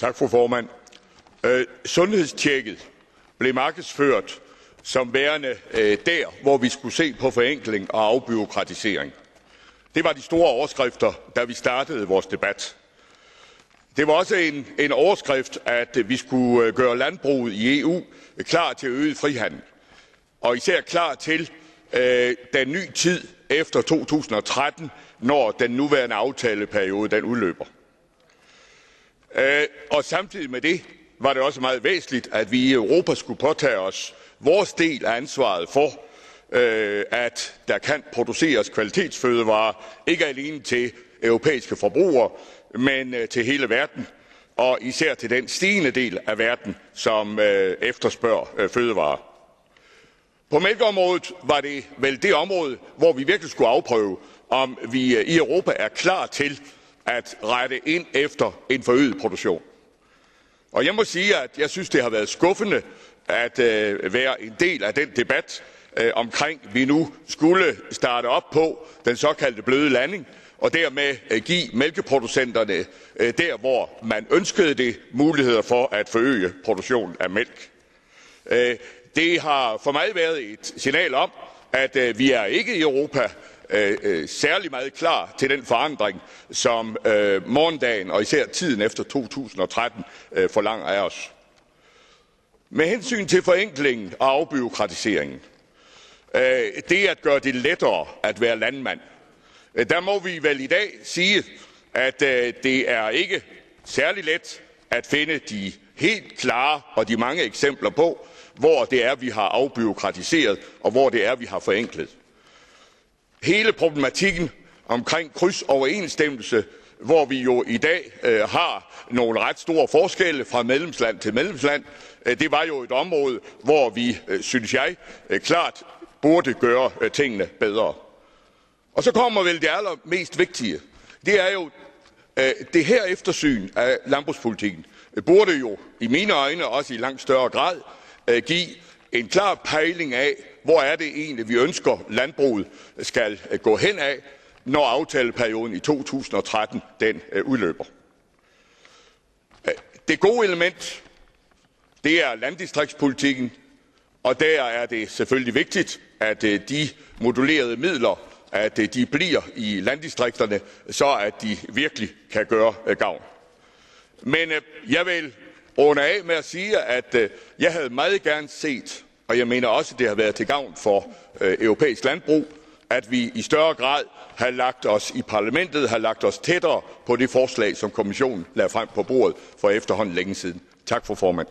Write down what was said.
Tak, fru formand. Sundhedstjekket blev markedsført som værende der, hvor vi skulle se på forenkling og afbureaukratisering. Det var de store overskrifter, da vi startede vores debat. Det var også en overskrift, at vi skulle gøre landbruget i EU klar til øget frihandel, og især klar til den nye tid efter 2013, når den nuværende aftaleperiode den udløber. Og samtidig med det var det også meget væsentligt, at vi i Europa skulle påtage os vores del af ansvaret for, at der kan produceres kvalitetsfødevarer, ikke alene til europæiske forbrugere, men til hele verden, og især til den stigende del af verden, som efterspørger fødevarer. På mælkeområdet var det vel det område, hvor vi virkelig skulle afprøve, om vi i Europa er klar til at rette ind efter en forøget produktion. Og jeg må sige, at jeg synes, det har været skuffende at være en del af den debat omkring, vi nu skulle starte op på den såkaldte bløde landing, og dermed give mælkeproducenterne der, hvor man ønskede det, muligheder for at forøge produktionen af mælk. Det har for mig været et signal om, at vi er ikke i Europa særlig meget klar til den forandring, som morgendagen og især tiden efter 2013 forlanger af os. Med hensyn til forenklingen og afbureaukratiseringen, det at gøre det lettere at være landmand, der må vi vel i dag sige, at det er ikke særlig let at finde de helt klare og de mange eksempler på, hvor det er, vi har afbureaukratiseret, og hvor det er, vi har forenklet. Hele problematikken omkring krydsoverensstemmelse, hvor vi jo i dag har nogle ret store forskelle fra medlemsland til medlemsland, det var jo et område, hvor vi, synes jeg, klart burde gøre tingene bedre. Og så kommer vel det allermest vigtige. Det er jo det her eftersyn af landbrugspolitikken burde jo i mine øjne også i langt større grad give en klar pejling af, hvor er det egentlig, vi ønsker landbruget skal gå hen af, når aftaleperioden i 2013 den udløber. Det gode element, det er landdistriktspolitikken, og der er det selvfølgelig vigtigt, at de modulerede midler, at de bliver i landdistrikterne, så at de virkelig kan gøre gavn. Men jeg vil runde af med at sige, at jeg havde meget gerne set, og jeg mener også, at det har været til gavn for europæisk landbrug, at vi i større grad har lagt os i parlamentet, har lagt os tættere på det forslag, som kommissionen lagde frem på bordet for efterhånden længe siden. Tak for formand.